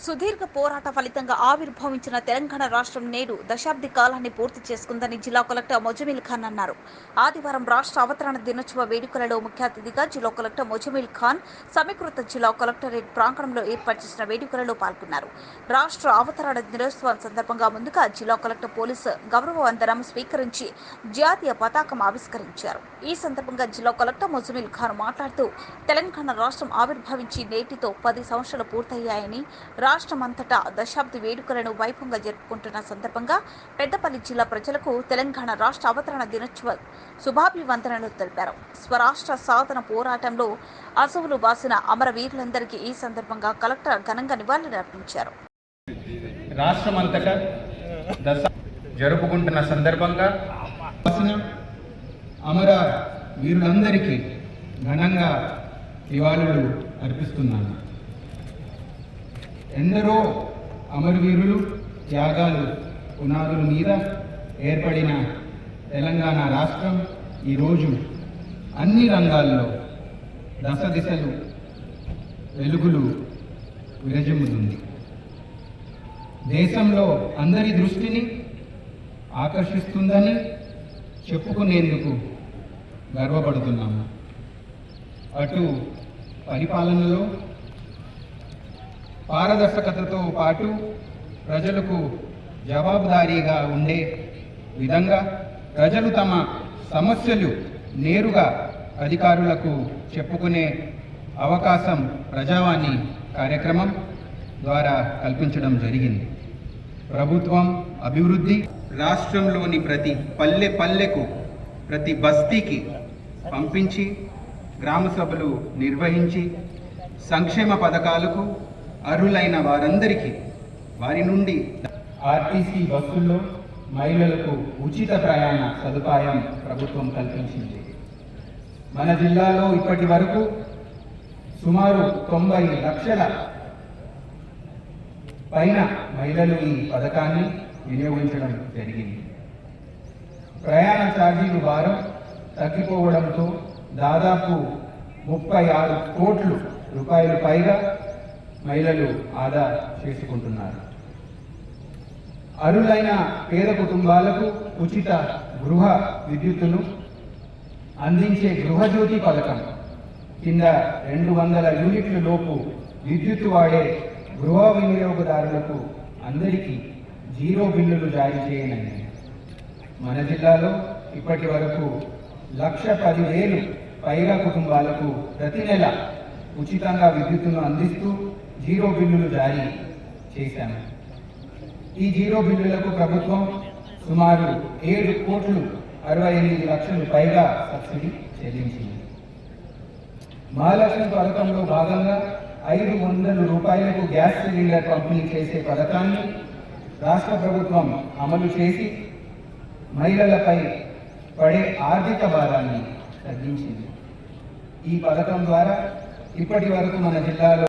సుదీర్ఘ పోరాట ఫలితంగా ఆవిర్భవించిన తెలంగాణ రాష్ట్రం నేడు దశాబ్ది కాలాన్ని పూర్తి చేసుకుందని జిల్లా కలెక్టర్ మొజమిల్ ఖాన్ అన్నారు. ఆదివారం రాష్ట్ర అవతరణ దినోత్సవ వేడుకలలో ముఖ్య అతిథిగా జిల్లా కలెక్టర్ మొజమిల్ ఖాన్ సమీకృత జిల్లా కలెక్టరేట్ ప్రాంగణంలో ఏర్పాటు చేసిన వేడుకలలో పాల్గొన్నారు. రాష్ట్ర అవతరణ దినోత్సవం సందర్భంగా ముందుగా జిల్లా కలెక్టర్ పోలీసు గౌరవ వందనం స్వీకరించి జాతీయ పతాకం ఆవిష్కరించారు. ఈ సందర్భంగా జిల్లా కలెక్టర్ మొజమిల్ ఖాన్ మాట్లాడుతూ తెలంగాణ రాష్ట్రం ఆవిర్భవించి నేటితో 10 సంవత్సరాలు పూర్తయ్యాయని, రాష్ట్రమంతటా దశాబ్ది వేడుకలను వైభవంగా జరుపుకుంటున్న సందర్భంగా పెద్దపల్లి జిల్లా ప్రజలకు తెలంగాణ రాష్ట్ర అవతరణ దినోత్సవ శుభాభివందనలు తెలిపారు. స్వరాష్ట్ర సాధన పోరాటంలో అసువులు బాసిన అమరవీరులందరికీ ఈ సందర్భంగా కలెక్టర్ ఘనంగా నివాళులర్పించారు. రాష్ట్రమంతటా జరుపుకుంటున్న సందర్భంగా అమర వీరులందరికీ ఘనంగా నివాళులు అర్పిస్తున్నాను. ఎందరో అమరవీరులు త్యాగాలు పునాదుల మీద ఏర్పడిన తెలంగాణ రాష్ట్రం ఈరోజు అన్ని రంగాల్లో దశ దిశలు వెలుగులు విరజిమ్ముతుంది. దేశంలో అందరి దృష్టిని ఆకర్షిస్తుందని చెప్పుకునేందుకు గర్వపడుతున్నాము. అటు పరిపాలనలో పారదర్శకతతో పాటు ప్రజలకు జవాబుదారీగా ఉండే విధంగా ప్రజలు తమ సమస్యలు నేరుగా అధికారులకు చెప్పుకునే అవకాశం ప్రజావాణి కార్యక్రమం ద్వారా కల్పించడం జరిగింది. ప్రభుత్వం అభివృద్ధి రాష్ట్రంలోని ప్రతి పల్లెకు ప్రతి బస్తీకి పంపించి గ్రామ సభలు నిర్వహించి సంక్షేమ పథకాలకు అర్హులైన వారందరికీ వారి నుండి ఆర్టీసీ బస్సుల్లో మహిళలకు ఉచిత ప్రయాణ సదుపాయం ప్రభుత్వం కల్పించింది. మన జిల్లాలో ఇప్పటి వరకు సుమారు 90 లక్షల పైన మహిళలు ఈ పథకాన్ని వినియోగించడం జరిగింది. ప్రయాణ ఛార్జీలు భారం తగ్గిపోవడంతో దాదాపు 36 కోట్ల రూపాయలు పైగా మహిళలు ఆదా చేసుకుంటున్నారు. అర్హులైన పేద కుటుంబాలకు ఉచిత గృహ విద్యుత్తును అందించే గృహజ్యోతి పథకం కింద 200 యూనిట్ల లోపు విద్యుత్తు వాడే గృహ వినియోగదారులకు అందరికీ 0 బిల్లులు జారీ చేయనుంది. మన జిల్లాలో ఇప్పటి వరకు 1,10,000 పైగా కుటుంబాలకు ప్రతి నెల ఉచితంగా విద్యుత్తును అందిస్తూ 0 బిల్లులు జారీ చేశాము. ఈ 0 బిల్లులకు ప్రభుత్వం సుమారు 7,68 లక్షలు పైగా సబ్సిడీ చెల్లించింది. మహాలక్ష్మి పథకంలో భాగంగా 500 రూపాయలకు గ్యాస్ సిలిండర్ పంపిణీ చేసే పథకాన్ని రాష్ట్ర ప్రభుత్వం అమలు చేసి మహిళలపై పడే ఆర్థిక భారాన్ని తగ్గించింది. ఈ పథకం ద్వారా ఇప్పటి వరకు మన జిల్లాలో